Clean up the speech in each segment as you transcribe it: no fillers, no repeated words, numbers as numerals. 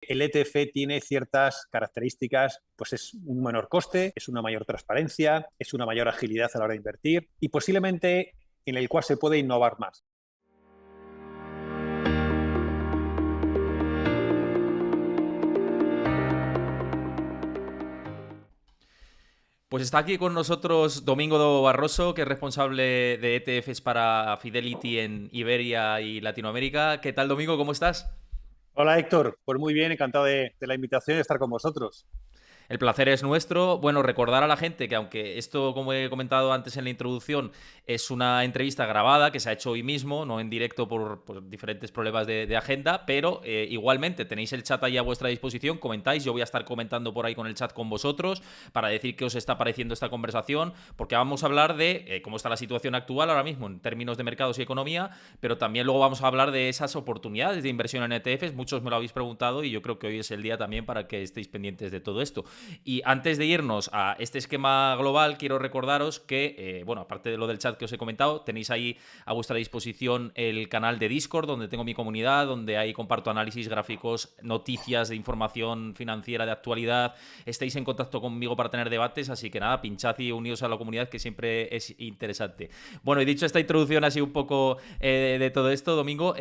el ETF tiene ciertas características, pues es un menor coste, es una mayor transparencia, es una mayor agilidad a la hora de invertir y posiblemente en el cual se puede innovar más. Pues está aquí con nosotros Domingo Barroso, que es responsable de ETFs para Fidelity en Iberia y Latinoamérica. ¿Qué tal, Domingo? ¿Cómo estás? Hola Héctor, pues muy bien, encantado de la invitación y de estar con vosotros. El placer es nuestro. Bueno, recordar a la gente que aunque esto, como he comentado antes en la introducción, es una entrevista grabada que se ha hecho hoy mismo, no en directo por diferentes problemas de agenda, pero igualmente tenéis el chat ahí a vuestra disposición, comentáis, yo voy a estar comentando por ahí con el chat con vosotros para decir qué os está pareciendo esta conversación, porque vamos a hablar de cómo está la situación actual ahora mismo en términos de mercados y economía, pero también luego vamos a hablar de esas oportunidades de inversión en ETFs. Muchos me lo habéis preguntado y yo creo que hoy es el día también para que estéis pendientes de todo esto. Y antes de irnos a este esquema global, quiero recordaros que, bueno, aparte de lo del chat que os he comentado, tenéis ahí a vuestra disposición el canal de Discord, donde tengo mi comunidad, donde ahí comparto análisis gráficos, noticias de información financiera de actualidad. Estéis en contacto conmigo para tener debates, así que nada, pinchad y unidos a la comunidad, que siempre es interesante. Bueno, y dicho esta introducción así un poco de todo esto, Domingo,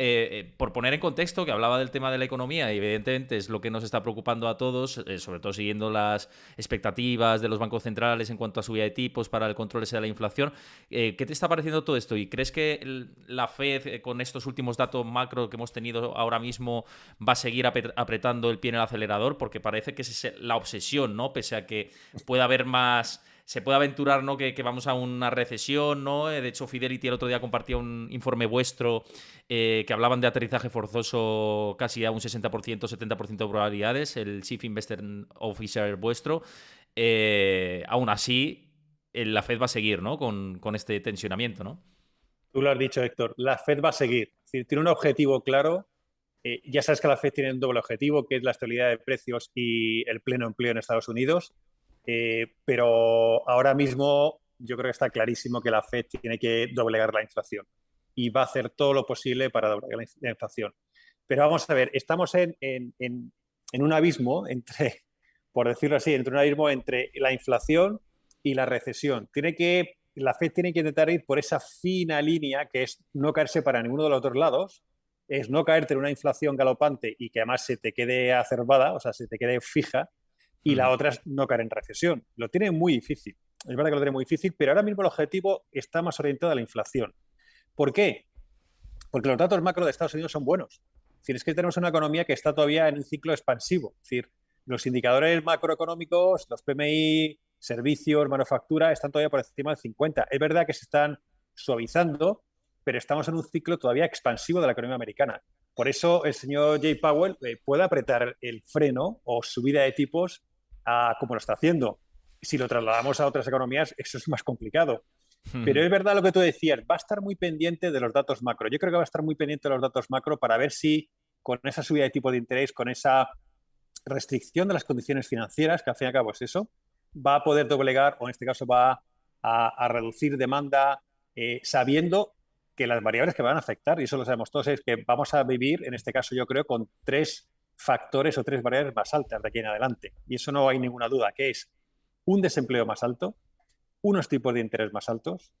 por poner en contexto que hablaba del tema de la economía, y evidentemente es lo que nos está preocupando a todos, sobre todo siguiendo las expectativas de los bancos centrales en cuanto a subida de tipos para el control ese de la inflación. ¿Qué te está pareciendo todo esto? ¿Y crees que la Fed, con estos últimos datos macro que hemos tenido ahora mismo, va a seguir apretando el pie en el acelerador? Porque parece que es la obsesión, ¿no? Pese a que pueda haber más... Se puede aventurar, ¿no? Que vamos a una recesión, ¿no? De hecho, Fidelity el otro día compartía un informe vuestro que hablaban de aterrizaje forzoso casi a un 60%, 70% de probabilidades, el Chief Investment Officer vuestro. Aún así, la Fed va a seguir, ¿no? Con este tensionamiento, ¿no? Tú lo has dicho, Héctor, la Fed va a seguir. Es decir, tiene un objetivo claro. Ya sabes que la Fed tiene un doble objetivo, que es la estabilidad de precios y el pleno empleo en Estados Unidos. Pero ahora mismo yo creo que está clarísimo que la Fed tiene que doblegar la inflación y va a hacer todo lo posible para doblegar la inflación. Pero vamos a ver, estamos en un abismo entre, por decirlo así, entre un abismo entre la inflación y la recesión. La Fed tiene que intentar ir por esa fina línea que es no caerse para ninguno de los dos lados, es no caerte en una inflación galopante y que además se te quede acerbada, o sea, se te quede fija, y la Mm. otra es no caer en recesión. Lo tiene muy difícil. Es verdad que lo tiene muy difícil, pero ahora mismo el objetivo está más orientado a la inflación. ¿Por qué? Porque los datos macro de Estados Unidos son buenos. Es decir, es que tenemos una economía que está todavía en un ciclo expansivo. Es decir, los indicadores macroeconómicos, los PMI, servicios, manufactura, están todavía por encima del 50. Es verdad que se están suavizando, pero estamos en un ciclo todavía expansivo de la economía americana. Por eso el señor Jay Powell puede apretar el freno o subida de tipos como lo está haciendo. Si lo trasladamos a otras economías, eso es más complicado. Pero es verdad lo que tú decías, va a estar muy pendiente de los datos macro. Yo creo que va a estar muy pendiente de los datos macro para ver si con esa subida de tipo de interés, con esa restricción de las condiciones financieras, que al fin y al cabo es eso, va a poder doblegar o en este caso va a reducir demanda, sabiendo que las variables que van a afectar, y eso lo sabemos todos, es que vamos a vivir, en este caso yo creo, con tres factores o tres variables más altas de aquí en adelante. Y eso no hay ninguna duda, que es un desempleo más alto, unos tipos de interés más altos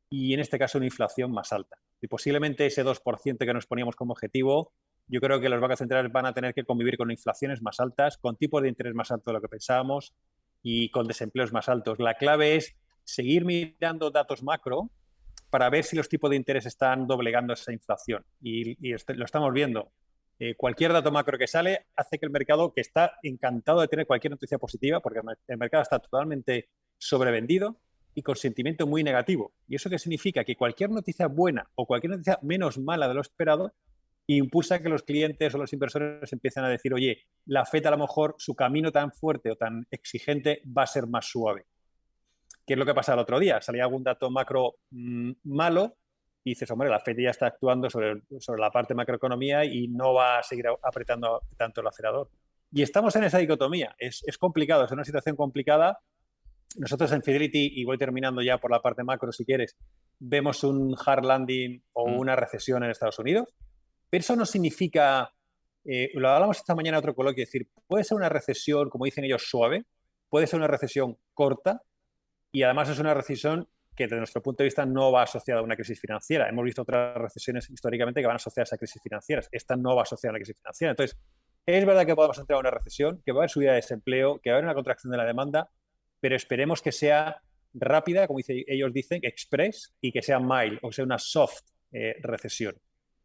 y en este caso una inflación más alta. Y posiblemente ese 2% que nos poníamos como objetivo, yo creo que los bancos centrales van a tener que convivir con inflaciones más altas, con tipos de interés más altos de lo que pensábamos y con desempleos más altos. La clave es seguir mirando datos macro para ver si los tipos de interés están doblegando esa inflación. Y lo estamos viendo. Cualquier dato macro que sale hace que el mercado, que está encantado de tener cualquier noticia positiva, porque el mercado está totalmente sobrevendido y con sentimiento muy negativo. ¿Y eso qué significa? Que cualquier noticia buena o cualquier noticia menos mala de lo esperado impulsa que los clientes o los inversores empiecen a decir, oye, la FED a lo mejor su camino tan fuerte o tan exigente va a ser más suave. ¿Qué es lo que pasa el otro día? Salía algún dato macro malo y dices, hombre, la FED ya está actuando sobre la parte macroeconomía y no va a seguir apretando tanto el acelerador. Y estamos en esa dicotomía. Es complicado, es una situación complicada. Nosotros en Fidelity, y voy terminando ya por la parte macro si quieres, vemos un hard landing o Mm. una recesión en Estados Unidos. Pero eso no significa lo hablamos esta mañana en otro coloquio, es decir, puede ser una recesión, como dicen ellos, suave, puede ser una recesión corta y además es una recesión que desde nuestro punto de vista no va asociada a una crisis financiera. Hemos visto otras recesiones históricamente que van asociadas a crisis financieras. Esta no va asociada a una crisis financiera. Entonces, es verdad que podemos entrar a una recesión, que va a haber subida de desempleo, que va a haber una contracción de la demanda, pero esperemos que sea rápida, como ellos dicen, express, y que sea mild, o sea, una soft recesión.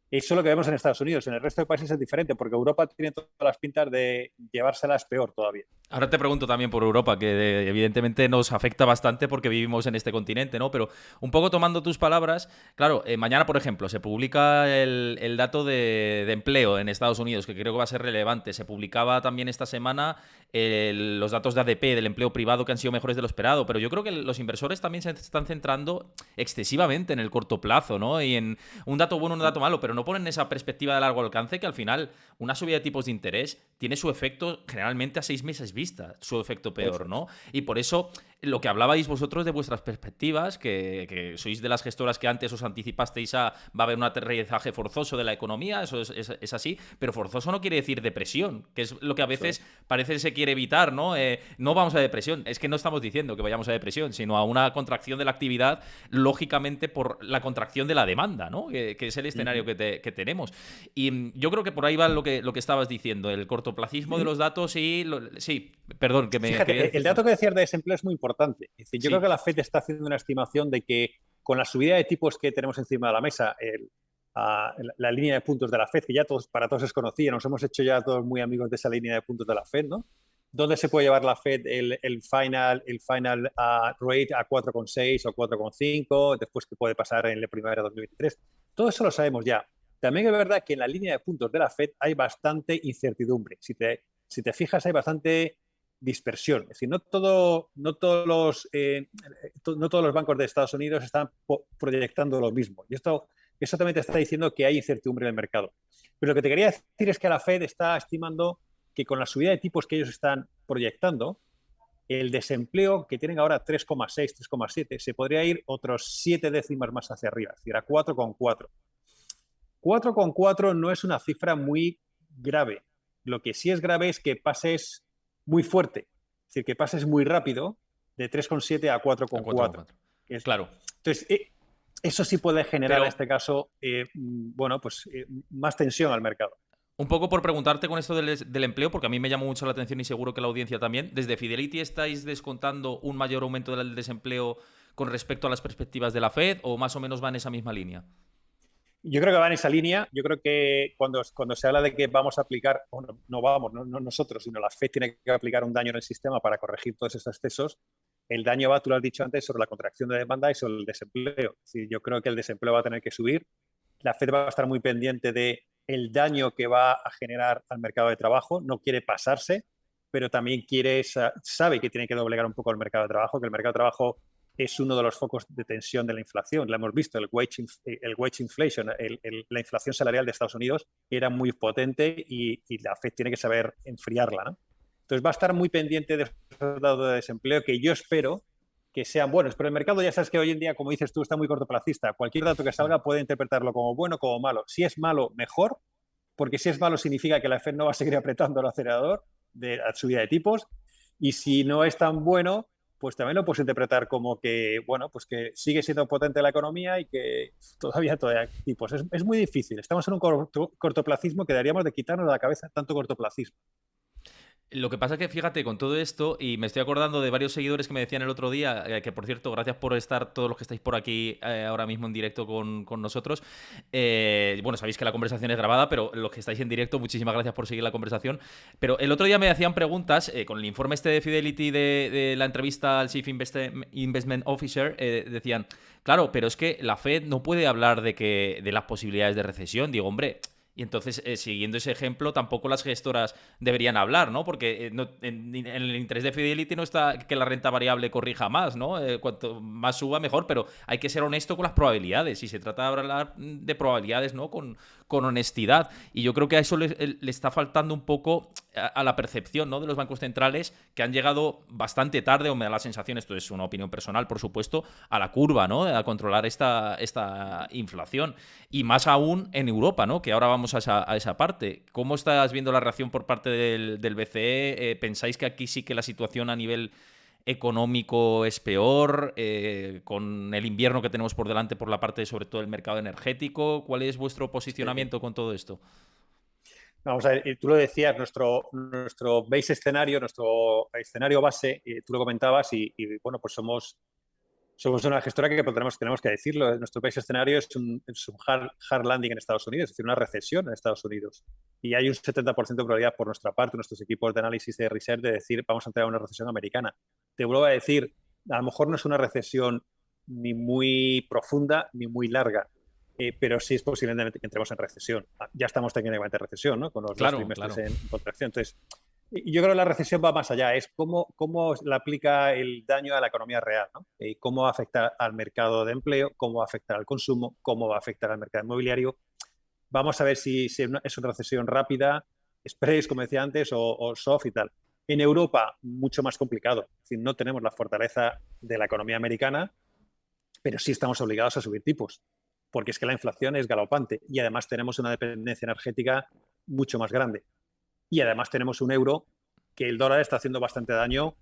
Eso es lo que vemos en Estados Unidos. En el resto de países es diferente, porque Europa tiene todas las pintas de llevárselas peor todavía. Ahora te pregunto también por Europa, que evidentemente nos afecta bastante porque vivimos en este continente, ¿no? Pero un poco tomando tus palabras, claro, mañana, por ejemplo, se publica el dato de empleo en Estados Unidos, que creo que va a ser relevante. Se publicaba también esta semana los datos de ADP, del empleo privado, que han sido mejores de lo esperado. Pero yo creo que los inversores también se están centrando excesivamente en el corto plazo, ¿no? Y en un dato bueno, un dato malo, pero no ponen esa perspectiva de largo alcance que al final una subida de tipos de interés tiene su efecto generalmente a 6 meses vista, su efecto peor, ¿no? Y por eso lo que hablabais vosotros de vuestras perspectivas, que sois de las gestoras que antes os anticipasteis a va a haber un aterrizaje forzoso de la economía, eso es así, pero forzoso no quiere decir depresión, que es lo que a veces parece que se quiere evitar, ¿no? No vamos a depresión, es que no estamos diciendo que vayamos a depresión, sino a una contracción de la actividad, lógicamente por la contracción de la demanda, ¿no? Que es el escenario que tenemos. Y yo creo que por ahí va lo que estabas diciendo, el cortoplacismo de los datos y... sí, perdón, que me... Fíjate, el dato que decías de desempleo es muy importante. Es decir, yo creo que la FED está haciendo una estimación de que con la subida de tipos que tenemos encima de la mesa, la línea de puntos de la FED, que ya para todos es conocida, nos hemos hecho ya todos muy amigos de esa línea de puntos de la FED, ¿no? ¿Dónde se puede llevar la FED el final rate a 4,6 o 4,5, después que puede pasar en la primavera de 2023? Todo eso lo sabemos ya. También es verdad que en la línea de puntos de la FED hay bastante incertidumbre. Si te fijas, hay bastante dispersión. Es decir, no todos los bancos de Estados Unidos están proyectando lo mismo. Y eso también te está diciendo que hay incertidumbre en el mercado. Pero lo que te quería decir es que la Fed está estimando que con la subida de tipos que ellos están proyectando, el desempleo que tienen ahora 3,6, 3,7, se podría ir otros 7 décimas más hacia arriba, es decir, a 4,4. 4,4 no es una cifra muy grave. Lo que sí es grave es que pases muy fuerte, es decir, que pases muy rápido de 3,7 a 4,4. Claro. Entonces, eso sí puede generar en este caso, más tensión al mercado. Un poco por preguntarte con esto del empleo, porque a mí me llamó mucho la atención y seguro que la audiencia también. ¿Desde Fidelity estáis descontando un mayor aumento del desempleo con respecto a las perspectivas de la Fed o más o menos va en esa misma línea? Yo creo que va en esa línea. Yo creo que cuando se habla de que vamos a aplicar, bueno, no nosotros, sino la FED tiene que aplicar un daño en el sistema para corregir todos estos excesos, el daño va, tú lo has dicho antes, sobre la contracción de demanda y sobre el desempleo. Es decir, yo creo que el desempleo va a tener que subir. La FED va a estar muy pendiente de el daño que va a generar al mercado de trabajo. No quiere pasarse, pero también sabe que tiene que doblegar un poco el mercado de trabajo, que el mercado de trabajo es uno de los focos de tensión de la inflación. Lo hemos visto, el wage inflation, la inflación salarial de Estados Unidos era muy potente y la FED tiene que saber enfriarla, ¿no? Entonces va a estar muy pendiente de esos datos de desempleo que yo espero que sean buenos. Pero el mercado ya sabes que hoy en día, como dices tú, está muy cortoplacista. Cualquier dato que salga puede interpretarlo como bueno o como malo. Si es malo, mejor, porque si es malo significa que la FED no va a seguir apretando el acelerador de la subida de tipos. Y si no es tan bueno, pues también lo puedes interpretar como que, bueno, pues que sigue siendo potente la economía y que todavía hay tipos. Es muy difícil. Estamos en un cortoplacismo que deberíamos de quitarnos de la cabeza tanto cortoplacismo. Lo que pasa es que, fíjate, con todo esto, y me estoy acordando de varios seguidores que me decían el otro día, que por cierto, gracias por estar todos los que estáis por aquí ahora mismo en directo con nosotros. Bueno, sabéis que la conversación es grabada, pero los que estáis en directo, muchísimas gracias por seguir la conversación. Pero el otro día me hacían preguntas, con el informe este de Fidelity de la entrevista al Chief Investment Officer, decían, claro, pero es que la Fed no puede hablar de las posibilidades de recesión. Digo, hombre... Y entonces, siguiendo ese ejemplo, tampoco las gestoras deberían hablar, ¿no? Porque en el interés de Fidelity no está que la renta variable corrija más, ¿no? Cuanto más suba, mejor, pero hay que ser honesto con las probabilidades. Y se trata de hablar de probabilidades, ¿no? Con con honestidad. Y yo creo que a eso le está faltando un poco a la percepción, ¿no?, de los bancos centrales, que han llegado bastante tarde, o me da la sensación, esto es una opinión personal, por supuesto, a la curva, ¿no?, a controlar esta inflación. Y más aún en Europa, ¿no?, que ahora vamos a esa parte. ¿Cómo estás viendo la reacción por parte del BCE? ¿Pensáis que aquí sí que la situación a nivel económico es peor, con el invierno que tenemos por delante por la parte, sobre todo, del mercado energético? ¿Cuál es vuestro Sí. posicionamiento con todo esto? Vamos a ver, y tú lo decías, nuestro base escenario, nuestro escenario base, tú lo comentabas, bueno, pues somos una gestora que pues, tenemos que decirlo. Nuestro base escenario es un hard landing en Estados Unidos, es decir, una recesión en Estados Unidos. Y hay un 70% de probabilidad por nuestra parte, nuestros equipos de análisis de research, de decir vamos a entrar a una recesión americana. Te vuelvo a decir, a lo mejor no es una recesión ni muy profunda ni muy larga, pero sí es posible que entremos en recesión. Ya estamos técnicamente en recesión, ¿no?, con los dos Claro, trimestres claro. en contracción. Entonces, y yo creo que la recesión va más allá, es cómo le aplica el daño a la economía real, ¿no? Y cómo va a afectar al mercado de empleo, cómo va a afectar al consumo, cómo va a afectar al mercado inmobiliario. Vamos a ver si es una recesión rápida, express, como decía antes, o soft y tal. En Europa, mucho más complicado. Es decir, no tenemos la fortaleza de la economía americana, pero sí estamos obligados a subir tipos, porque es que la inflación es galopante y además tenemos una dependencia energética mucho más grande. Y además tenemos un euro que el dólar está haciendo bastante daño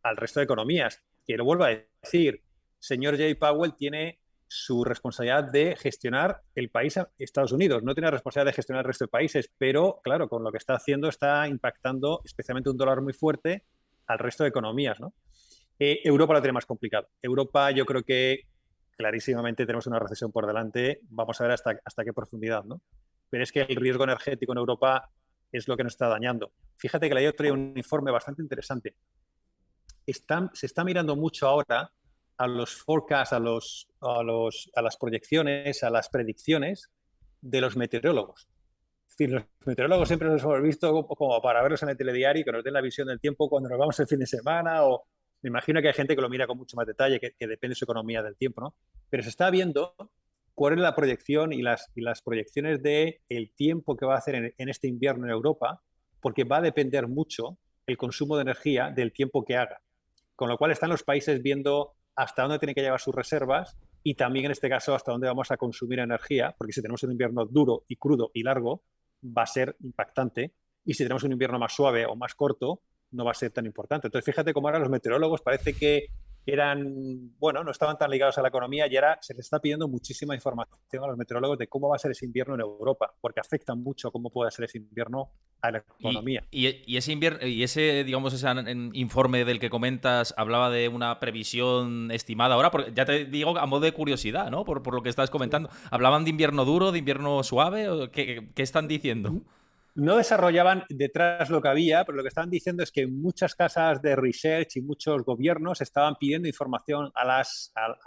al resto de economías. Que lo vuelvo a decir, señor Jay Powell tiene su responsabilidad de gestionar el país Estados Unidos, no tiene la responsabilidad de gestionar el resto de países, pero claro, con lo que está haciendo está impactando especialmente un dólar muy fuerte al resto de economías, ¿no? Europa lo tiene más complicado. Europa yo creo que clarísimamente tenemos una recesión por delante, vamos a ver hasta qué profundidad, ¿no? Pero es que el riesgo energético en Europa es lo que nos está dañando. Fíjate que la traía un informe bastante interesante. Se está mirando mucho ahora a los forecasts, a las proyecciones, a las predicciones de los meteorólogos. Es decir, los meteorólogos siempre los hemos visto como para verlos en el telediario y que nos den la visión del tiempo cuando nos vamos el fin de semana, o me imagino que hay gente que lo mira con mucho más detalle, que depende de su economía del tiempo, ¿no? Pero se está viendo cuál es la proyección y las proyecciones de el tiempo que va a hacer en este invierno en Europa, porque va a depender mucho el consumo de energía del tiempo que haga. Con lo cual están los países viendo hasta dónde tienen que llevar sus reservas y también en este caso hasta dónde vamos a consumir energía, porque si tenemos un invierno duro y crudo y largo, va a ser impactante, y si tenemos un invierno más suave o más corto, no va a ser tan importante. Entonces, fíjate cómo ahora los meteorólogos parece que bueno, no estaban tan ligados a la economía, y ahora se les está pidiendo muchísima información a los meteorólogos de cómo va a ser ese invierno en Europa, porque afecta mucho cómo puede ser ese invierno a la economía. Ese, digamos, ese informe del que comentas hablaba de una previsión estimada ahora, porque ya te digo, a modo de curiosidad, ¿no? Por lo que estás Sí. comentando. ¿Hablaban de invierno duro, de invierno suave? ¿O qué están diciendo? No desarrollaban detrás lo que había, pero lo que estaban diciendo es que muchas casas de research y muchos gobiernos estaban pidiendo información a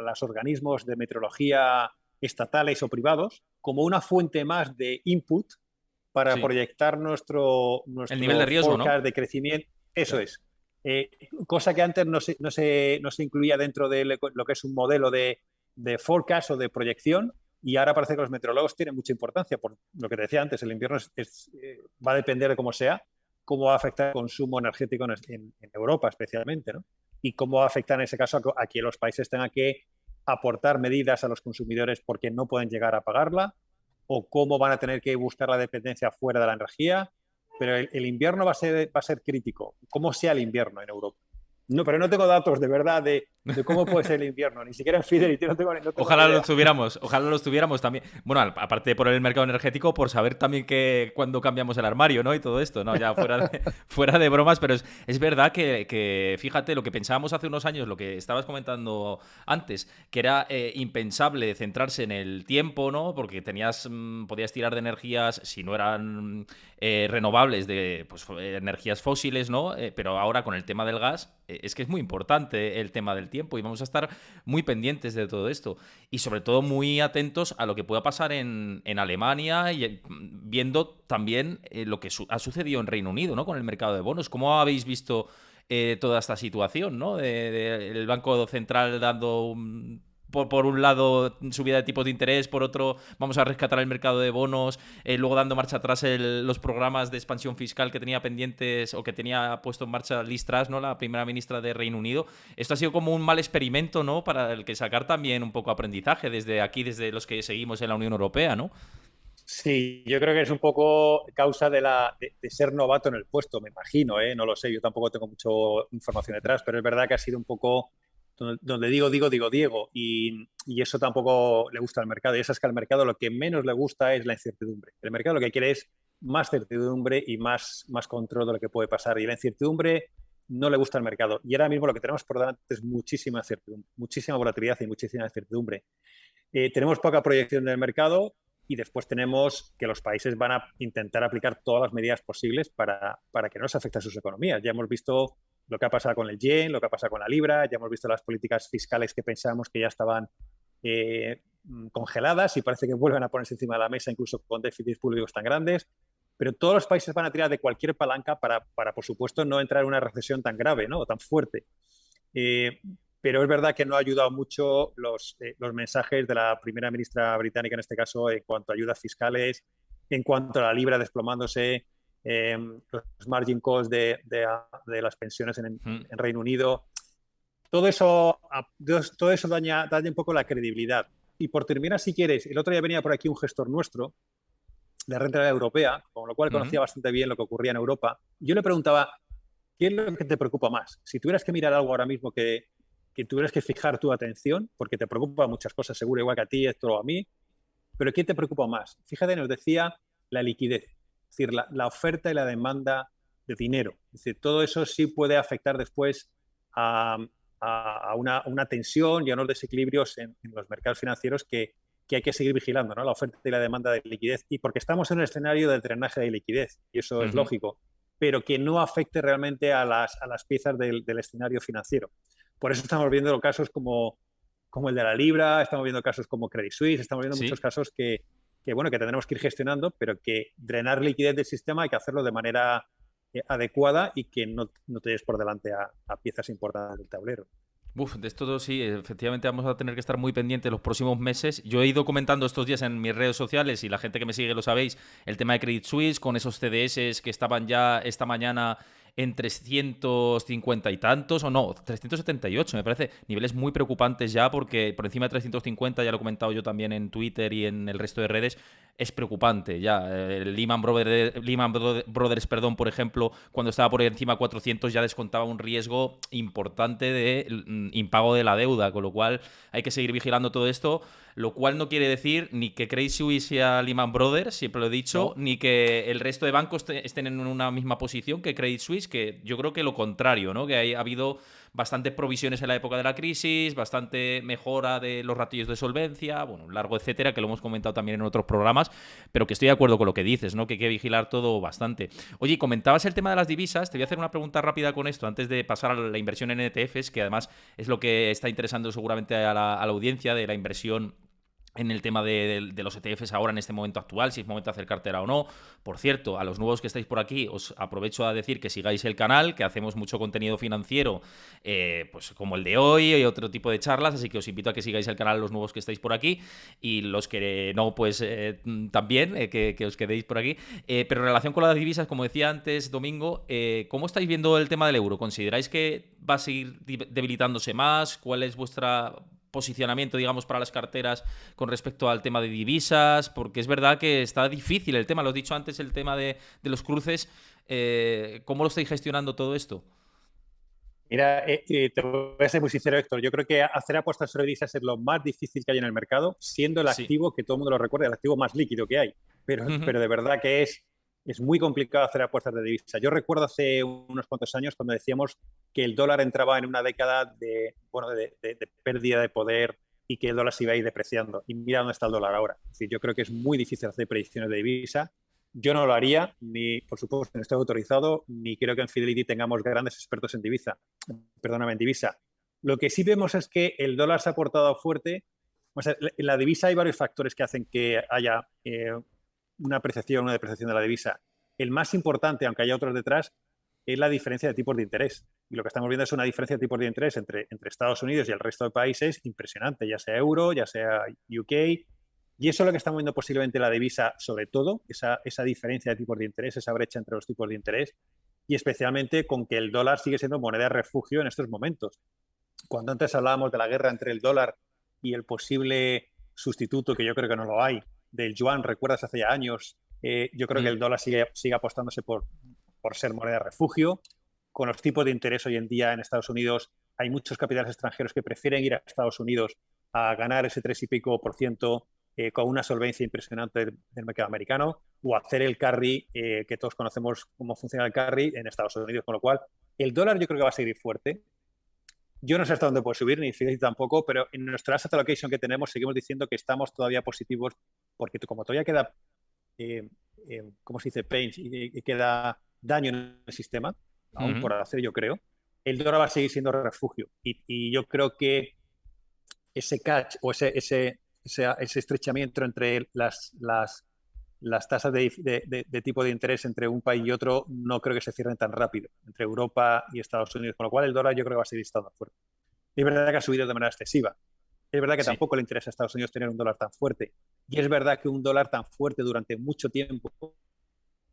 los organismos de meteorología estatales o privados como una fuente más de input para Sí. proyectar nuestro, El nivel de nuestro riesgo, ¿no? forecast de crecimiento. Eso Claro. es. Eh, Cosa que antes no se incluía dentro de lo que es un modelo de forecast o de proyección, y ahora parece que los meteorólogos tienen mucha importancia. Por lo que te decía antes, el invierno va a depender de cómo sea, cómo va a afectar el consumo energético en Europa especialmente, ¿no? Y cómo va a afectar en ese caso a que los países tengan que aportar medidas a los consumidores porque no pueden llegar a pagarla, o cómo van a tener que buscar la dependencia fuera de la energía. Pero el invierno va a ser crítico, como sea el invierno en Europa. No, pero no tengo datos de verdad de cómo puede ser el invierno, ni siquiera en Fidelity, no tengo ni idea. Ojalá los tuviéramos también. Bueno, aparte de por el mercado energético, por saber también que cuando cambiamos el armario, ¿no? Y todo esto, ¿no? Ya fuera de bromas, pero es verdad que, fíjate, lo que pensábamos hace unos años, lo que estabas comentando antes, que era impensable centrarse en el tiempo, ¿no? Porque podías tirar de energías, si no eran renovables, de pues, energías fósiles, ¿no? Pero ahora con el tema del gas, es que es muy importante el tema del tiempo, y vamos a estar muy pendientes de todo esto, y sobre todo muy atentos a lo que pueda pasar en Alemania, y viendo también lo que ha sucedido en Reino Unido, ¿no? Con el mercado de bonos. ¿Cómo habéis visto toda esta situación, ¿no? El Banco Central dando por un lado subida de tipos de interés, por otro vamos a rescatar el mercado de bonos, luego dando marcha atrás los programas de expansión fiscal que tenía pendientes o que tenía puesto en marcha Liz Truss, ¿no? La primera ministra de Reino Unido. Esto ha sido como un mal experimento, ¿no? Para el que sacar también un poco aprendizaje desde aquí, desde los que seguimos en la Unión Europea, ¿no? Sí, yo creo que es un poco causa de ser novato en el puesto, me imagino, ¿eh? No lo sé, yo tampoco tengo mucha información detrás, pero es verdad que ha sido un poco donde digo Diego, y eso tampoco le gusta al mercado. Y eso es que al mercado lo que menos le gusta es la incertidumbre. El mercado lo que quiere es más certidumbre y más control de lo que puede pasar. Y la incertidumbre no le gusta al mercado. Y ahora mismo lo que tenemos por delante es muchísima incertidumbre, muchísima volatilidad y muchísima incertidumbre. Tenemos poca proyección del mercado y después tenemos que los países van a intentar aplicar todas las medidas posibles para que no se afecte a sus economías. Ya hemos visto lo que ha pasado con el yen, lo que ha pasado con la libra, ya hemos visto las políticas fiscales que pensábamos que ya estaban congeladas y parece que vuelven a ponerse encima de la mesa incluso con déficits públicos tan grandes. Pero todos los países van a tirar de cualquier palanca para por supuesto, no entrar en una recesión tan grave, ¿no? O tan fuerte. Eh, pero es verdad que no ha ayudado mucho los mensajes de la primera ministra británica, en este caso, en cuanto a ayudas fiscales, en cuanto a la libra desplomándose, los margin calls de las pensiones en Reino Unido. Todo eso daña un poco la credibilidad. Y por terminar, si quieres, el otro día venía por aquí un gestor nuestro de renta europea, con lo cual conocía bastante bien lo que ocurría en Europa. Yo le preguntaba, ¿qué es lo que te preocupa más? Si tuvieras que mirar algo ahora mismo que tuvieras que fijar tu atención, porque te preocupan muchas cosas, seguro, igual que a ti, Héctor, o a mí, pero ¿qué te preocupa más? Fíjate, nos decía la liquidez, es decir, la oferta y la demanda de dinero. Es decir, todo eso sí puede afectar después a una tensión y a unos desequilibrios en los mercados financieros que hay que seguir vigilando, ¿no? La oferta y la demanda de liquidez. Y porque estamos en un escenario de drenaje de liquidez, y eso es lógico, pero que no afecte realmente a las piezas del escenario financiero. Por eso estamos viendo casos como el de la Libra, estamos viendo casos como Credit Suisse, estamos viendo muchos Sí. casos que tendremos que ir gestionando, pero que drenar liquidez del sistema hay que hacerlo de manera adecuada y que no te des por delante a piezas importantes del tablero. Uf, de esto sí, efectivamente vamos a tener que estar muy pendientes los próximos meses. Yo he ido comentando estos días en mis redes sociales y la gente que me sigue lo sabéis, el tema de Credit Suisse con esos CDS que estaban ya esta mañana en 350 y tantos, o no, 378, me parece niveles muy preocupantes ya porque por encima de 350, ya lo he comentado yo también en Twitter y en el resto de redes, es preocupante ya. El Lehman Brothers, perdón, por ejemplo, cuando estaba por encima de 400 ya descontaba un riesgo importante de impago de la deuda, con lo cual hay que seguir vigilando todo esto, lo cual no quiere decir ni que Credit Suisse sea Lehman Brothers, siempre lo he dicho, ¿No? ni que el resto de bancos estén en una misma posición que Credit Suisse, que yo creo que lo contrario, ¿no? Que ha habido bastantes provisiones en la época de la crisis, bastante mejora de los ratios de solvencia, bueno, un largo etcétera, que lo hemos comentado también en otros programas, pero que estoy de acuerdo con lo que dices, ¿no? Que hay que vigilar todo bastante. Oye, comentabas el tema de las divisas, te voy a hacer una pregunta rápida con esto, antes de pasar a la inversión en ETFs, que además es lo que está interesando seguramente a la audiencia de la inversión en el tema de los ETFs ahora en este momento actual, si es momento de hacer cartera o no. Por cierto, a los nuevos que estáis por aquí, os aprovecho a decir que sigáis el canal, que hacemos mucho contenido financiero, pues como el de hoy y otro tipo de charlas, así que os invito a que sigáis el canal los nuevos que estáis por aquí y los que no, pues también, que os quedéis por aquí. Pero en relación con las divisas, como decía antes, Domingo, ¿cómo estáis viendo el tema del euro? ¿Consideráis que va a seguir debilitándose más? ¿Cuál es vuestra posicionamiento, digamos, para las carteras con respecto al tema de divisas? Porque es verdad que está difícil el tema, lo he dicho antes, el tema de los cruces. ¿Cómo lo estáis gestionando todo esto? Mira, te voy a ser muy sincero, Héctor. Yo creo que hacer apuestas sobre divisas es lo más difícil que hay en el mercado, siendo el Sí. activo, que todo el mundo lo recuerda, el activo más líquido que hay. Pero de verdad que es muy complicado hacer apuestas de divisas. Yo recuerdo hace unos cuantos años cuando decíamos que el dólar entraba en una década de pérdida de poder y que el dólar se iba a ir depreciando. Y mira dónde está el dólar ahora. Es decir, yo creo que es muy difícil hacer predicciones de divisa. Yo no lo haría, ni por supuesto no estoy autorizado, ni creo que en Fidelity tengamos grandes expertos en divisa. Lo que sí vemos es que el dólar se ha portado fuerte. O sea, en la divisa hay varios factores que hacen que haya una depreciación de la divisa. El más importante, aunque haya otros detrás, es la diferencia de tipos de interés. Y lo que estamos viendo es una diferencia de tipos de interés entre Estados Unidos y el resto de países impresionante, ya sea euro, ya sea UK. Y eso es lo que estamos viendo posiblemente la divisa, sobre todo, esa diferencia de tipos de interés, esa brecha entre los tipos de interés, y especialmente con que el dólar sigue siendo moneda de refugio en estos momentos. Cuando antes hablábamos de la guerra entre el dólar y el posible sustituto, que yo creo que no lo hay, del yuan, recuerdas hace ya años, yo creo que el dólar sigue apostándose por ser moneda de refugio. Con los tipos de interés hoy en día en Estados Unidos, hay muchos capitales extranjeros que prefieren ir a Estados Unidos a ganar ese 3 y pico por ciento con una solvencia impresionante del mercado americano, o hacer el carry, que todos conocemos cómo funciona el carry en Estados Unidos, con lo cual el dólar yo creo que va a seguir fuerte. Yo no sé hasta dónde puede subir, ni Fidel tampoco, pero en nuestra asset allocation que tenemos seguimos diciendo que estamos todavía positivos, porque como todavía queda, ¿cómo se dice? Pain, y queda daño en el sistema, aún por hacer, yo creo, el dólar va a seguir siendo refugio. Y yo creo que ese catch o ese estrechamiento entre las tasas de tipo de interés entre un país y otro no creo que se cierren tan rápido entre Europa y Estados Unidos, con lo cual el dólar yo creo que va a seguir estando fuerte. Es verdad que ha subido de manera excesiva. Es verdad que Sí. tampoco le interesa a Estados Unidos tener un dólar tan fuerte. Y es verdad que un dólar tan fuerte durante mucho tiempo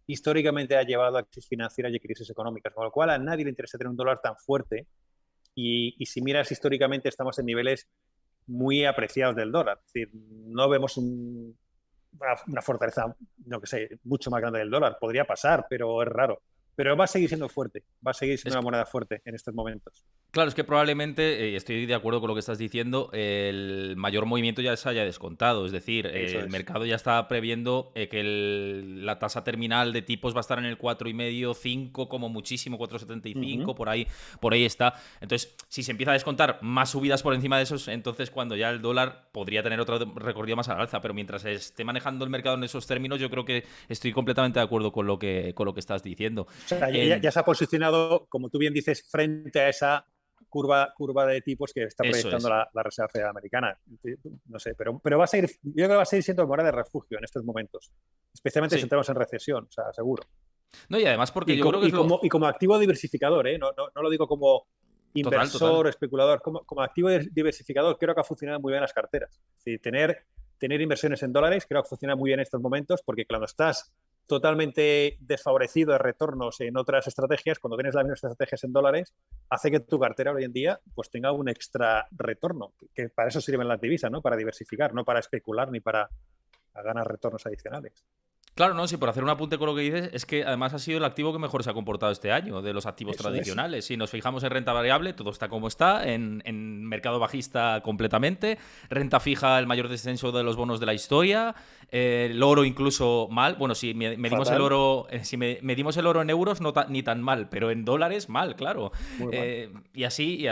históricamente ha llevado a crisis financieras y crisis económicas, con lo cual a nadie le interesa tener un dólar tan fuerte. Y si miras históricamente, estamos en niveles muy apreciados del dólar. Es decir, no vemos una fortaleza, no que sé, mucho más grande del dólar. Podría pasar, pero es raro. Pero va a seguir siendo fuerte, va a seguir siendo Es una moneda fuerte en estos momentos. Claro, es que probablemente, estoy de acuerdo con lo que estás diciendo, el mayor movimiento ya se haya descontado. Es decir, Eso el es. mercado ya está previendo que la tasa terminal de tipos va a estar en el 4,5, 5 como muchísimo, 4,75, Ujú. por ahí está. Entonces, si se empieza a descontar más subidas por encima de esos, entonces cuando ya el dólar podría tener otro recorrido más al alza. Pero mientras se esté manejando el mercado en esos términos, yo creo que estoy completamente de acuerdo con lo que estás diciendo. O sea, En- ya se ha posicionado, como tú bien dices, frente a esa curva de tipos que está Eso proyectando es. la Reserva Federal Americana. No sé, pero va a seguir, yo creo que va a seguir siendo moneda de refugio en estos momentos, especialmente si Sí. entramos en recesión, o sea, seguro. No, y además porque Y yo como, creo que y es lo... como, y como activo diversificador, ¿eh? No lo digo como Total, total. inversor o especulador, como activo diversificador, creo que ha funcionado muy bien en las carteras. Es decir, tener inversiones en dólares creo que funciona muy bien en estos momentos, porque cuando estás totalmente desfavorecido de retornos en otras estrategias, cuando tienes las mismas estrategias en dólares, hace que tu cartera hoy en día pues tenga un extra retorno, que para eso sirven las divisas, ¿no? Para diversificar, no para especular ni para ganar retornos adicionales. Claro, no, sí, por hacer un apunte con lo que dices, es que además ha sido el activo que mejor se ha comportado este año de los activos Eso es. tradicionales. Si nos fijamos en renta variable, todo está como está, en mercado bajista completamente, renta fija, el mayor descenso de los bonos de la historia, el oro incluso mal. Bueno, si medimos el Fatal, oro, si medimos el oro en euros, no ni tan mal, pero en dólares mal, claro. muy mal. Y así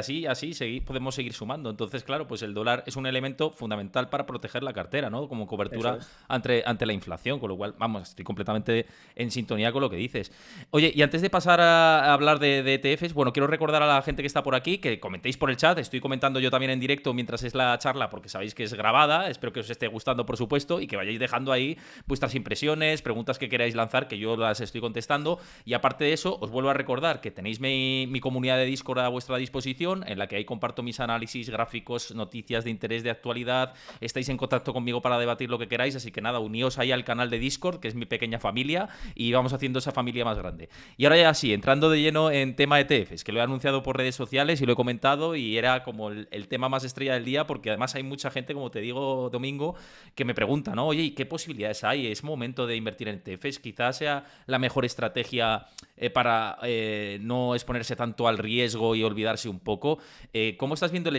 podemos seguir sumando. Entonces, claro, pues el dólar es un elemento fundamental para proteger la cartera, ¿no? Como Eso cobertura es. ante la inflación, con lo cual, vamos, estoy completamente en sintonía con lo que dices. Oye, y antes de pasar a hablar de ETFs, bueno, quiero recordar a la gente que está por aquí que comentéis por el chat. Estoy comentando yo también en directo mientras es la charla, porque sabéis que es grabada. Espero que os esté gustando, por supuesto, y que vayáis dejando ahí vuestras impresiones, preguntas que queráis lanzar, que yo las estoy contestando. Y aparte de eso, os vuelvo a recordar que tenéis mi comunidad de Discord a vuestra disposición, en la que ahí comparto mis análisis, gráficos, noticias de interés de actualidad. Estáis en contacto conmigo para debatir lo que queráis, así que nada, uníos ahí al canal de Discord, que es mi pequeña familia, y vamos haciendo esa familia más grande. Y ahora ya sí, entrando de lleno en tema ETFs, que lo he anunciado por redes sociales y lo he comentado, y era como el tema más estrella del día, porque además hay mucha gente, como te digo, Domingo, que me pregunta, ¿no? Oye, ¿y qué posibilidades hay? ¿Es momento de invertir en ETFs? Quizás sea la mejor estrategia para no exponerse tanto al riesgo y olvidarse un poco. ¿Cómo estás viendo el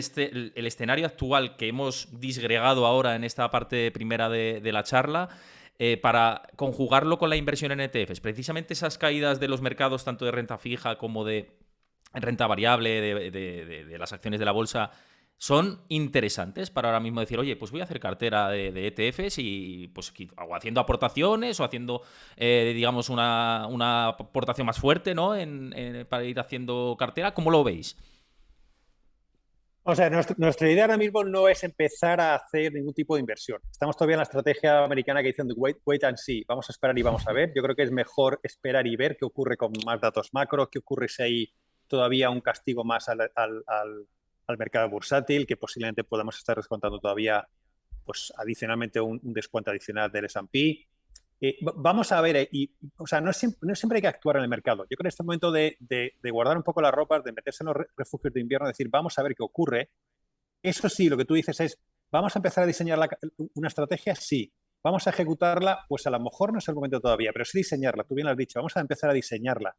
escenario actual que hemos disgregado ahora en esta parte primera de la charla? Para conjugarlo con la inversión en ETFs. Precisamente esas caídas de los mercados, tanto de renta fija como de renta variable, de las acciones de la bolsa, son interesantes para ahora mismo decir, oye, pues voy a hacer cartera de ETFs y pues o haciendo aportaciones o haciendo, digamos, una aportación más fuerte, ¿no? Para ir haciendo cartera. ¿Cómo lo veis? O sea, nuestra idea ahora mismo no es empezar a hacer ningún tipo de inversión. Estamos todavía en la estrategia americana que dicen de wait and see. Vamos a esperar y vamos a ver. Yo creo que es mejor esperar y ver qué ocurre con más datos macro, qué ocurre si hay todavía un castigo más al mercado bursátil, que posiblemente podamos estar descontando todavía, pues adicionalmente un descuento adicional del S&P. Vamos a ver, o sea, no siempre hay que actuar en el mercado. Yo creo que en este momento de guardar un poco las ropas, de meterse en los refugios de invierno, decir, vamos a ver qué ocurre. Eso sí, lo que tú dices es, ¿vamos a empezar a diseñar una estrategia? Sí. ¿Vamos a ejecutarla? Pues a lo mejor no es el momento todavía, pero sí diseñarla. Tú bien lo has dicho, vamos a empezar a diseñarla.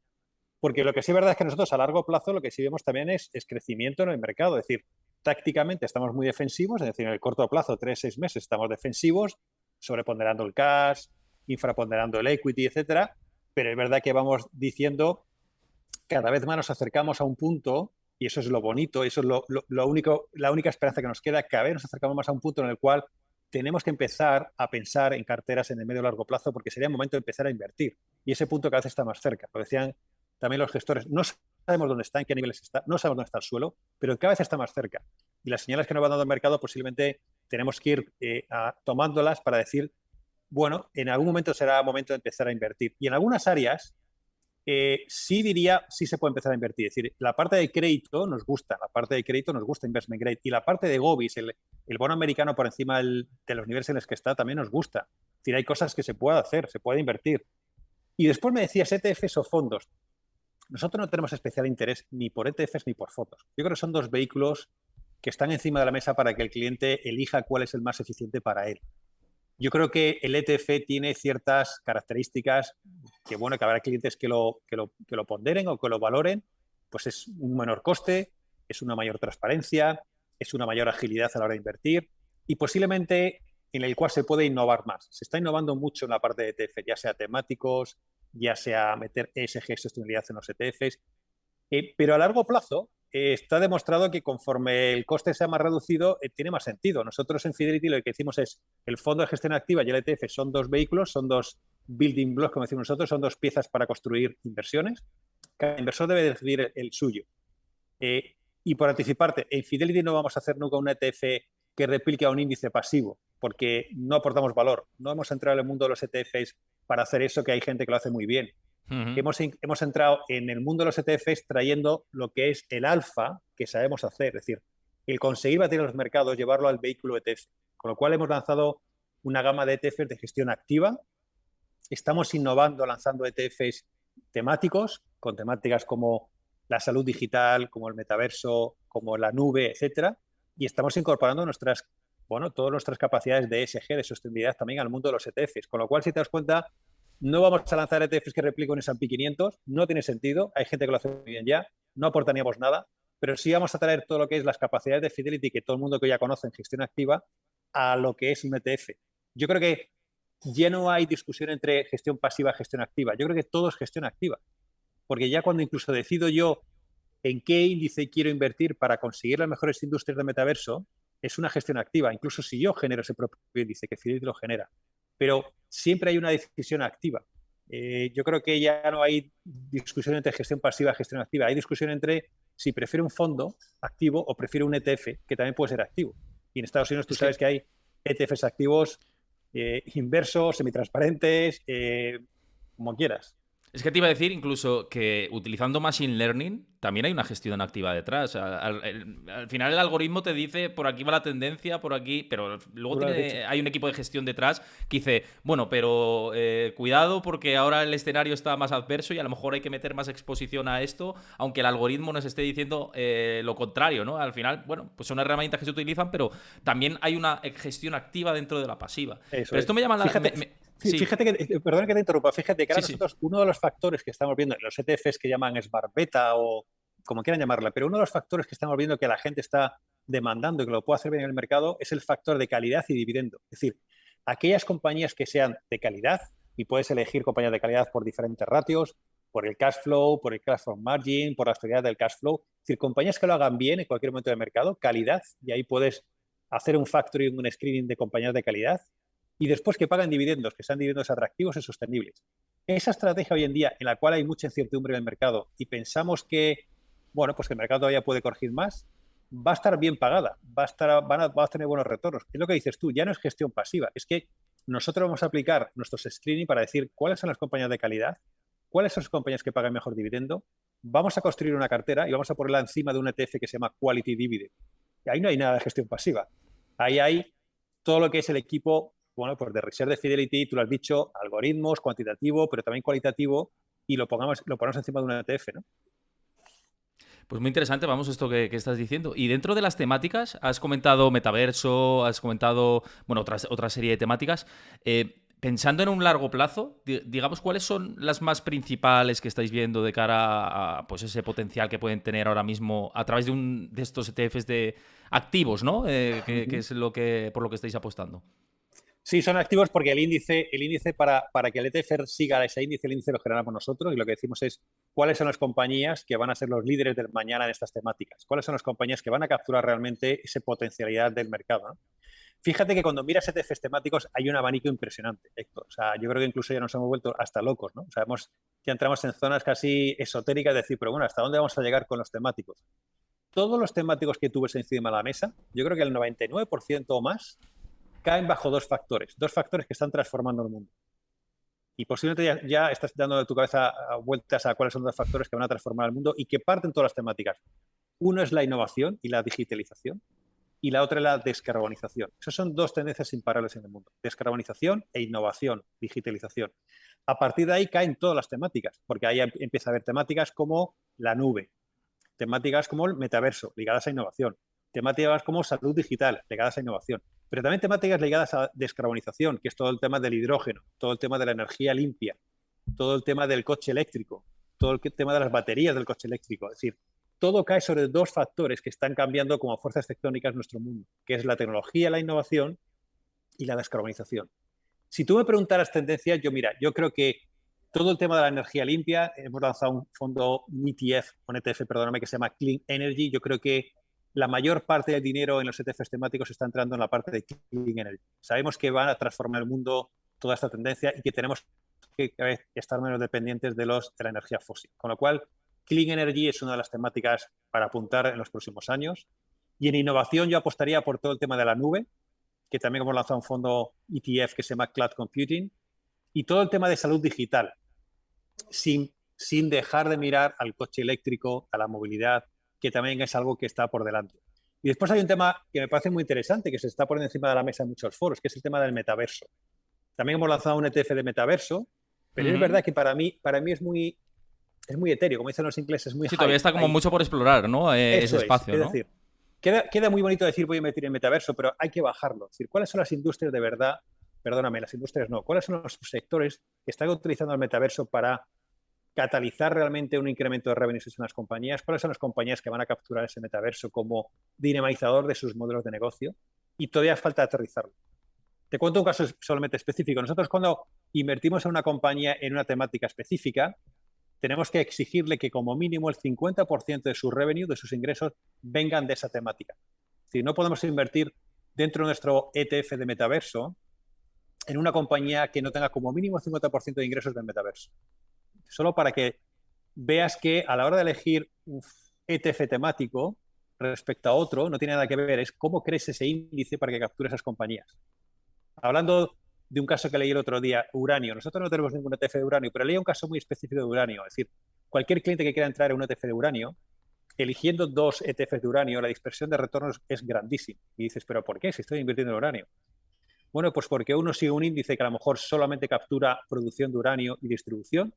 Porque lo que sí es verdad es que nosotros a largo plazo lo que sí vemos también es crecimiento en el mercado. Es decir, tácticamente estamos muy defensivos, es decir, en el corto plazo, 3, 6 meses, estamos defensivos, sobreponderando el cash, infraponderando el equity, etcétera. Pero es verdad que vamos diciendo cada vez más nos acercamos a un punto, y eso es lo bonito, eso es la única esperanza que nos queda, cada vez nos acercamos más a un punto en el cual tenemos que empezar a pensar en carteras en el medio y largo plazo porque sería el momento de empezar a invertir. Y ese punto cada vez está más cerca. Lo decían también los gestores, no sabemos dónde está, en qué niveles está, no sabemos dónde está el suelo, pero cada vez está más cerca. Y las señales que nos va dando el mercado posiblemente tenemos que ir tomándolas para decir, bueno, en algún momento será momento de empezar a invertir. Y en algunas áreas sí diría, sí se puede empezar a invertir. Es decir, la parte de crédito nos gusta, investment grade, y la parte de Govis, el bono americano por encima de los niveles en los que está, también nos gusta. Es decir, hay cosas que se puede hacer, se puede invertir. Y después me decías ETFs o fondos. Nosotros no tenemos especial interés ni por ETFs ni por fondos. Yo creo que son dos vehículos que están encima de la mesa para que el cliente elija cuál es el más eficiente para él. Yo creo que el ETF tiene ciertas características que, bueno, que habrá clientes que lo ponderen o que lo valoren, pues es un menor coste, es una mayor transparencia, es una mayor agilidad a la hora de invertir y posiblemente en el cual se puede innovar más. Se está innovando mucho en la parte de ETF, ya sea temáticos, ya sea meter ESG, sostenibilidad en los ETFs, pero a largo plazo está demostrado que conforme el coste sea más reducido, tiene más sentido. Nosotros en Fidelity lo que decimos es el fondo de gestión activa y el ETF son dos vehículos, son dos building blocks, como decimos nosotros, son dos piezas para construir inversiones. Cada inversor debe decidir el suyo. Y por anticiparte, en Fidelity no vamos a hacer nunca un ETF que replique a un índice pasivo, porque no aportamos valor. No hemos entrado en el mundo de los ETFs para hacer eso, que hay gente que lo hace muy bien. Hemos entrado en el mundo de los ETFs trayendo lo que es el alfa que sabemos hacer, es decir, el conseguir batir los mercados, llevarlo al vehículo ETF. Con lo cual hemos lanzado una gama de ETFs de gestión activa. Estamos innovando, lanzando ETFs temáticos, con temáticas como la salud digital, como el metaverso, como la nube, etcétera. Y estamos incorporando todas nuestras capacidades de ESG, de sostenibilidad también al mundo de los ETFs. Con lo cual, si te das cuenta, no vamos a lanzar ETFs que repliquen un S&P 500, no tiene sentido, hay gente que lo hace muy bien ya, no aportaríamos nada, pero sí vamos a traer todo lo que es las capacidades de Fidelity que todo el mundo que ya conoce en gestión activa a lo que es un ETF. Yo creo que ya no hay discusión entre gestión pasiva y gestión activa, yo creo que todo es gestión activa, porque ya cuando incluso decido yo en qué índice quiero invertir para conseguir las mejores industrias de metaverso, es una gestión activa, incluso si yo genero ese propio índice, que Fidelity lo genera. Pero siempre hay una decisión activa. Yo creo que ya no hay discusión entre gestión pasiva y gestión activa. Hay discusión entre si prefiero un fondo activo o prefiero un ETF, que también puede ser activo. Y en Estados Unidos tú sabes que hay ETFs activos inversos, semitransparentes, como quieras. Es que te iba a decir incluso que utilizando Machine Learning también hay una gestión activa detrás. Al final el algoritmo te dice por aquí va la tendencia, por aquí, pero luego hay un equipo de gestión detrás que dice, bueno, pero cuidado porque ahora el escenario está más adverso y a lo mejor hay que meter más exposición a esto, aunque el algoritmo nos esté diciendo lo contrario, ¿no? Al final, bueno, pues son herramientas que se utilizan, pero también hay una gestión activa dentro de la pasiva. Eso pero esto me llama la... Sí. Fíjate que, perdón que te interrumpa, fíjate que ahora nosotros, uno de los factores que estamos viendo en los ETFs que llaman Smart Beta o como quieran llamarla, pero uno de los factores que estamos viendo que la gente está demandando y que lo puede hacer bien en el mercado es el factor de calidad y dividendo. Es decir, aquellas compañías que sean de calidad, y puedes elegir compañías de calidad por diferentes ratios, por el cash flow, por el cash flow margin, por la estabilidad del cash flow. Es decir, compañías que lo hagan bien en cualquier momento del mercado, calidad, y ahí puedes hacer un factoring, un screening de compañías de calidad. Y después que pagan dividendos, que sean dividendos atractivos y sostenibles. Esa estrategia hoy en día, en la cual hay mucha incertidumbre en el mercado y pensamos que, bueno, pues que el mercado todavía puede corregir más, va a estar bien pagada, va a tener buenos retornos. Es lo que dices tú, ya no es gestión pasiva, es que nosotros vamos a aplicar nuestros screening para decir cuáles son las compañías de calidad, cuáles son las compañías que pagan mejor dividendo, vamos a construir una cartera y vamos a ponerla encima de un ETF que se llama Quality Dividend. Y ahí no hay nada de gestión pasiva. Ahí hay todo lo que es el equipo, bueno, pues de Reserve de Fidelity, tú lo has dicho, algoritmos, cuantitativo, pero también cualitativo, y lo ponemos encima de un ETF, ¿no? Pues muy interesante, vamos, esto que estás diciendo. Y dentro de las temáticas, has comentado metaverso, has comentado, bueno, otra serie de temáticas. Pensando en un largo plazo, digamos, ¿cuáles son las más principales que estáis viendo de cara a pues, ese potencial que pueden tener ahora mismo a través de estos ETFs de activos, ¿no? Que es por lo que estáis apostando. Sí, son activos porque el índice para que el ETF siga ese índice, el índice lo generamos nosotros y lo que decimos es cuáles son las compañías que van a ser los líderes del mañana en estas temáticas, cuáles son las compañías que van a capturar realmente esa potencialidad del mercado, ¿no? Fíjate que cuando miras ETFs temáticos hay un abanico impresionante, Héctor. O sea, yo creo que incluso ya nos hemos vuelto hasta locos, ¿no? O sea, ya entramos en zonas casi esotéricas de decir, pero bueno, ¿hasta dónde vamos a llegar con los temáticos? Todos los temáticos que tú ves encima de la mesa, yo creo que el 99% o más caen bajo dos factores que están transformando el mundo. Y posiblemente ya estás dando de tu cabeza vueltas a cuáles son los factores que van a transformar el mundo y que parten todas las temáticas. Uno es la innovación y la digitalización y la otra es la descarbonización. Esas son dos tendencias imparables en el mundo. Descarbonización e innovación, digitalización. A partir de ahí caen todas las temáticas, porque ahí empieza a haber temáticas como la nube, temáticas como el metaverso, ligadas a innovación, temáticas como salud digital, ligadas a innovación, pero también temáticas ligadas a descarbonización, que es todo el tema del hidrógeno, todo el tema de la energía limpia, todo el tema del coche eléctrico, todo el tema de las baterías del coche eléctrico. Es decir, todo cae sobre dos factores que están cambiando como fuerzas tectónicas nuestro mundo, que es la tecnología, la innovación y la descarbonización. Si tú me preguntaras tendencias, yo creo que todo el tema de la energía limpia, hemos lanzado un fondo, un ETF, un ETF, perdóname, que se llama Clean Energy. Yo creo que la mayor parte del dinero en los ETFs temáticos está entrando en la parte de Clean Energy. Sabemos que van a transformar el mundo toda esta tendencia y que tenemos que estar menos dependientes de la energía fósil. Con lo cual, Clean Energy es una de las temáticas para apuntar en los próximos años. Y en innovación yo apostaría por todo el tema de la nube, que también hemos lanzado un fondo ETF que se llama Cloud Computing, y todo el tema de salud digital, sin dejar de mirar al coche eléctrico, a la movilidad, que también es algo que está por delante. Y después hay un tema que me parece muy interesante, que se está poniendo encima de la mesa en muchos foros, que es el tema del metaverso. También hemos lanzado un ETF de metaverso, pero es verdad que para mí es muy etéreo, como dicen los ingleses, muy Sí, high. todavía está como mucho por explorar, ¿no? Ese espacio, es ¿no? decir, queda muy bonito decir voy a meter en metaverso, pero hay que bajarlo. Es decir, ¿cuáles son las industrias de verdad? Perdóname, las industrias no. ¿Cuáles son los sectores que están utilizando el metaverso para catalizar realmente un incremento de revenues en las compañías? ¿Cuáles son las compañías que van a capturar ese metaverso como dinamizador de sus modelos de negocio? Y todavía falta aterrizarlo. Te cuento un caso solamente específico. Nosotros cuando invertimos en una compañía en una temática específica, tenemos que exigirle que como mínimo el 50% de su revenue, de sus ingresos, vengan de esa temática. Es decir, no podemos invertir dentro de nuestro ETF de metaverso en una compañía que no tenga como mínimo el 50% de ingresos del metaverso. Solo para que veas que a la hora de elegir un ETF temático respecto a otro, no tiene nada que ver, es cómo crees ese índice para que capture esas compañías. Hablando de un caso que leí el otro día, uranio. Nosotros no tenemos ningún ETF de uranio, pero leí un caso muy específico de uranio. Es decir, cualquier cliente que quiera entrar en un ETF de uranio, eligiendo dos ETFs de uranio, la dispersión de retornos es grandísima. Y dices, ¿pero por qué? Si estoy invirtiendo en uranio. Bueno, pues porque uno sigue un índice que a lo mejor solamente captura producción de uranio y distribución,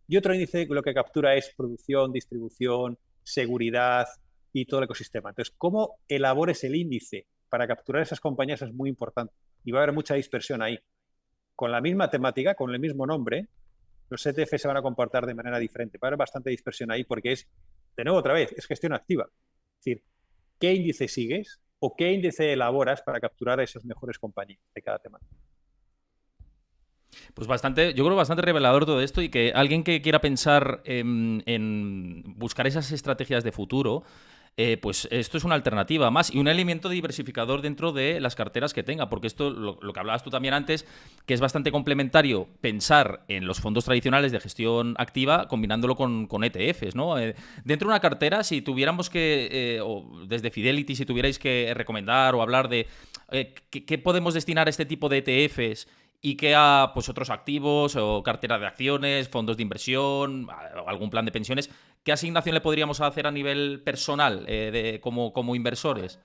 y otro índice que lo que captura es producción, distribución, seguridad y todo el ecosistema. Entonces, cómo elabores el índice para capturar esas compañías es muy importante. Y va a haber mucha dispersión ahí. Con la misma temática, con el mismo nombre, los ETF se van a comportar de manera diferente. Va a haber bastante dispersión ahí porque es, de nuevo, otra vez, es gestión activa. Es decir, ¿qué índice sigues o qué índice elaboras para capturar a esas mejores compañías de cada temática? Pues yo creo bastante revelador todo esto y que alguien que quiera pensar en buscar esas estrategias de futuro, pues esto es una alternativa más y un elemento diversificador dentro de las carteras que tenga, porque esto, lo que hablabas tú también antes, que es bastante complementario pensar en los fondos tradicionales de gestión activa combinándolo con ETFs, ¿no? Dentro de una cartera, si tuviéramos o desde Fidelity, si tuvierais que recomendar o hablar de qué podemos destinar a este tipo de ETFs y que a pues, otros activos o cartera de acciones, fondos de inversión, algún plan de pensiones. ¿Qué asignación le podríamos hacer a nivel personal como inversores?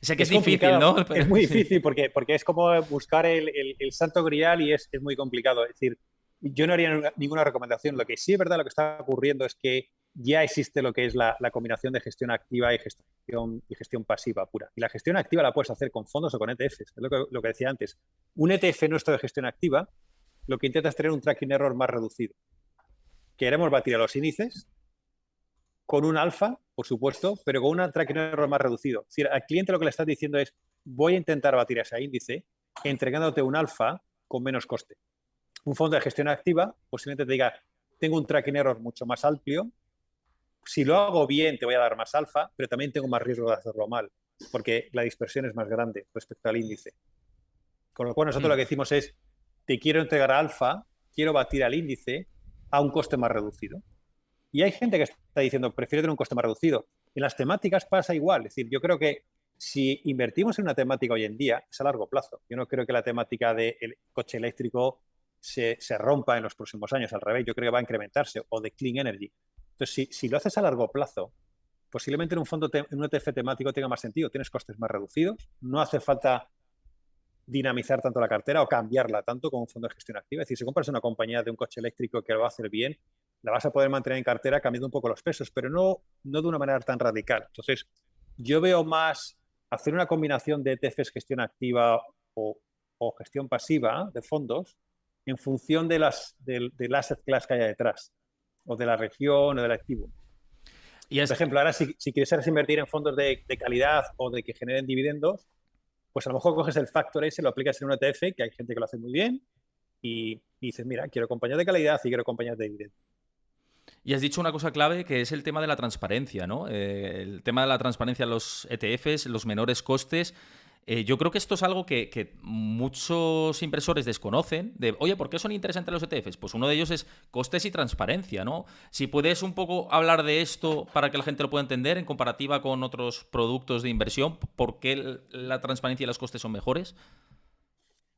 Sé que es Es difícil, complicado, ¿no? es Pero, muy sí. difícil porque es como buscar el santo grial y es muy complicado. Es decir, yo no haría ninguna recomendación. Lo que sí es verdad, lo que está ocurriendo es que ya existe lo que es la combinación de gestión activa y gestión pasiva pura. Y la gestión activa la puedes hacer con fondos o con ETFs. Es lo que decía antes. Un ETF nuestro de gestión activa lo que intenta es tener un tracking error más reducido. Queremos batir a los índices con un alfa, por supuesto, pero con un tracking error más reducido. Es decir, al cliente lo que le estás diciendo es, voy a intentar batir ese índice entregándote un alfa con menos coste. Un fondo de gestión activa posiblemente te diga, tengo un tracking error mucho más amplio, si lo hago bien te voy a dar más alfa, pero también tengo más riesgo de hacerlo mal, porque la dispersión es más grande respecto al índice. Con lo cual nosotros lo Hmm. que decimos es, te quiero entregar alfa, quiero batir al índice a un coste más reducido. Y hay gente que está diciendo, prefiero tener un coste más reducido. En las temáticas pasa igual. Es decir, yo creo que si invertimos en una temática hoy en día, es a largo plazo. Yo no creo que la temática del coche eléctrico se rompa en los próximos años. Al revés, yo creo que va a incrementarse. O de clean energy. Entonces, si lo haces a largo plazo, posiblemente en un fondo, en un ETF temático tenga más sentido. Tienes costes más reducidos. No hace falta dinamizar tanto la cartera o cambiarla tanto como un fondo de gestión activa. Es decir, si compras una compañía de un coche eléctrico que lo va a hacer bien, la vas a poder mantener en cartera cambiando un poco los pesos, pero no de una manera tan radical. Entonces, yo veo más hacer una combinación de ETFs gestión activa o gestión pasiva de fondos en función del asset class que haya detrás, o de la región o del activo. Y Por es, ejemplo, ahora si quieres invertir en fondos de calidad o de que generen dividendos, pues a lo mejor coges el factor ese, lo aplicas en un ETF, que hay gente que lo hace muy bien, y dices, mira, quiero compañías de calidad y quiero compañías de dividendos. y has dicho una cosa clave que es el tema de la transparencia, ¿no? El tema de la transparencia en los ETFs, los menores costes. Yo creo que esto es algo que muchos inversores desconocen. Oye, ¿por qué son interesantes los ETFs? Pues uno de ellos es costes y transparencia, ¿no? Si puedes un poco hablar de esto para que la gente lo pueda entender en comparativa con otros productos de inversión, ¿por qué la transparencia y los costes son mejores?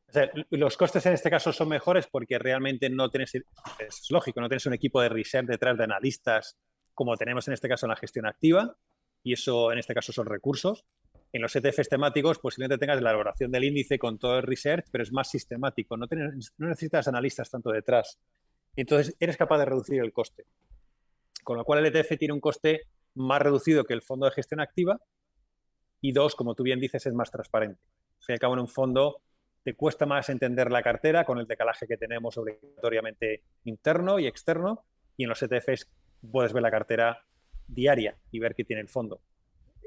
O sea, los costes en este caso son mejores porque realmente no tienes, es lógico, no tienes un equipo de research detrás de analistas como tenemos en este caso en la gestión activa, y eso en este caso son recursos. En los ETFs temáticos posiblemente tengas la elaboración del índice con todo el research, pero es más sistemático, no necesitas analistas tanto detrás. Entonces eres capaz de reducir el coste. Con lo cual el ETF tiene un coste más reducido que el fondo de gestión activa y dos, como tú bien dices, es más transparente. Al fin y al cabo, en un fondo te cuesta más entender la cartera con el decalaje que tenemos obligatoriamente interno y externo, y en los ETFs puedes ver la cartera diaria y ver qué tiene el fondo.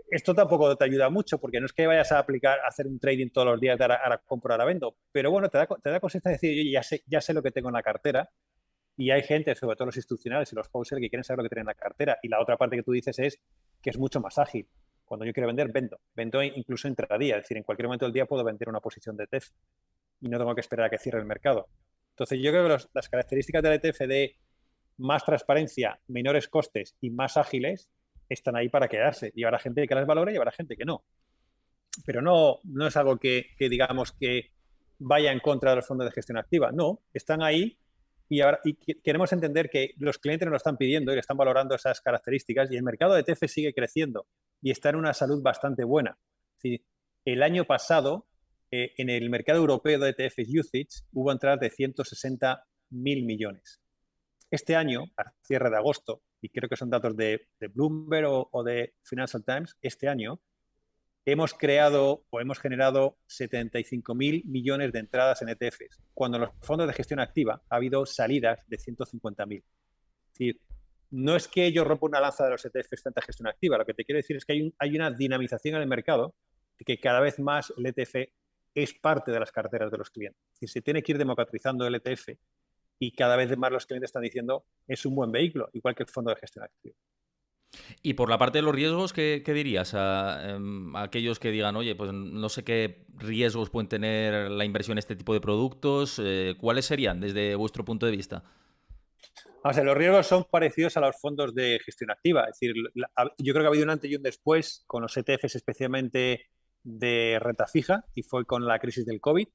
Esto tampoco te ayuda mucho porque no es que vayas a aplicar, a hacer un trading todos los días de ahora compro, ahora vendo, pero bueno, te da consistencia de decir, yo ya sé lo que tengo en la cartera, y hay gente, sobre todo los institucionales y los wholesale, que quieren saber lo que tienen en la cartera. Y la otra parte que tú dices es que es mucho más ágil. Cuando yo quiero vender, vendo. Vendo incluso intradía. Es decir, en cualquier momento del día puedo vender una posición de ETF y no tengo que esperar a que cierre el mercado. Entonces, yo creo que las características del ETF de más transparencia, menores costes y más ágiles están ahí para quedarse. Y habrá gente que las valore y habrá gente que no. Pero no es algo que digamos que vaya en contra de los fondos de gestión activa. No, están ahí y queremos entender que los clientes nos lo están pidiendo y están valorando esas características y el mercado de ETF sigue creciendo y está en una salud bastante buena. Es decir, el año pasado, en el mercado europeo de ETFs usage, hubo entradas de 160.000 millones. Este año, a cierre de agosto, y creo que son datos de Bloomberg o de Financial Times, este año hemos creado o hemos generado 75.000 millones de entradas en ETFs, cuando en los fondos de gestión activa ha habido salidas de 150.000. Es decir, no es que yo rompa una lanza de los ETFs frente a gestión activa, lo que te quiero decir es que hay una dinamización en el mercado de que cada vez más el ETF es parte de las carteras de los clientes. Es decir, se tiene que ir democratizando el ETF y cada vez más los clientes están diciendo es un buen vehículo, igual que el fondo de gestión activa. Y por la parte de los riesgos, ¿qué dirías a aquellos que digan, oye, pues no sé qué riesgos pueden tener la inversión en este tipo de productos? ¿Cuáles serían desde vuestro punto de vista? O sea, los riesgos son parecidos a los fondos de gestión activa. Es decir, yo creo que ha habido un antes y un después con los ETFs, especialmente de renta fija, y fue con la crisis del COVID.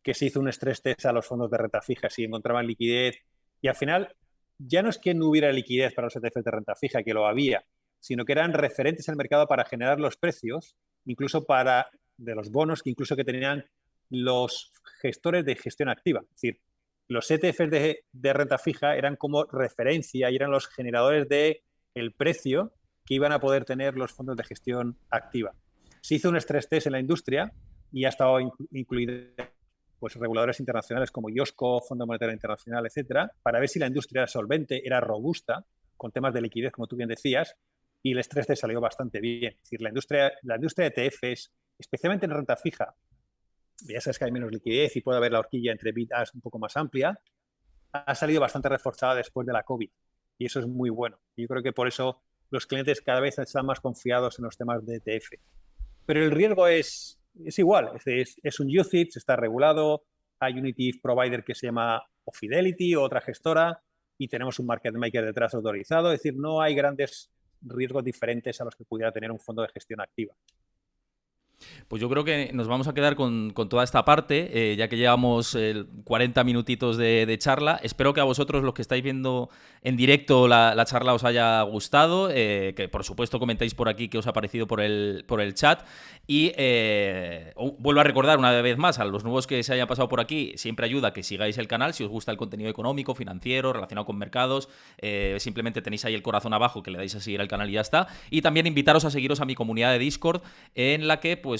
que se hizo un stress test a los fondos de renta fija, si encontraban liquidez. Y al final, ya no es que no hubiera liquidez para los ETFs de renta fija, que lo había, sino que eran referentes en el mercado para generar los precios, incluso para de los bonos, que incluso que tenían los gestores de gestión activa. Es decir, los ETFs de renta fija eran como referencia y eran los generadores de el precio que iban a poder tener los fondos de gestión activa. Se hizo un stress test en la industria y ha estado incluido pues, reguladores internacionales como IOSCO, Fondo Monetario Internacional, etcétera, para ver si la industria era solvente, era robusta, con temas de liquidez, como tú bien decías, y el stress test salió bastante bien. Es decir, la industria de ETFs, especialmente en renta fija, ya sabes que hay menos liquidez y puede haber la horquilla entre bid-ask un poco más amplia, ha salido bastante reforzada después de la COVID. Y eso es muy bueno. Yo creo que por eso los clientes cada vez están más confiados en los temas de ETF. Pero el riesgo es igual. Es un UCITS, está regulado. Hay un ETF provider que se llama Fidelity, otra gestora, y tenemos un market maker detrás autorizado. Es decir, no hay grandes riesgos diferentes a los que pudiera tener un fondo de gestión activa. Pues yo creo que nos vamos a quedar con toda esta parte, ya que llevamos 40 minutitos de charla. Espero que a vosotros, los que estáis viendo en directo, la charla os haya gustado, que por supuesto comentéis por aquí qué os ha parecido por el chat. Y vuelvo a recordar una vez más a los nuevos que se hayan pasado por aquí, siempre ayuda que sigáis el canal si os gusta el contenido económico, financiero, relacionado con mercados. Simplemente tenéis ahí el corazón abajo que le dais a seguir al canal y ya está. Y también invitaros a seguiros a mi comunidad de Discord, en la que pues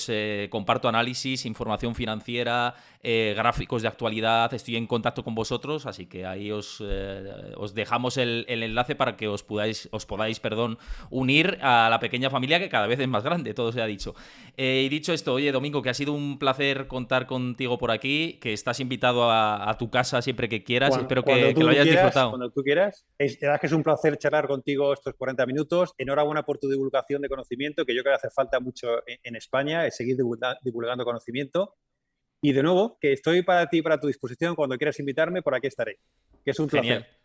comparto análisis, información financiera, gráficos de actualidad, estoy en contacto con vosotros, así que ahí os dejamos el enlace para que os podáis unir a la pequeña familia que cada vez es más grande, todo se ha dicho. Y dicho esto, oye, Domingo, que ha sido un placer contar contigo por aquí, que estás invitado a tu casa siempre que quieras, espero que lo hayas disfrutado. Cuando tú quieras. Es verdad que es un placer charlar contigo estos 40 minutos. Enhorabuena por tu divulgación de conocimiento, que yo creo que hace falta mucho en España, es seguir divulgando conocimiento. Y de nuevo, que estoy para ti, para tu disposición, cuando quieras invitarme, por aquí estaré. Que es un Genial. placer.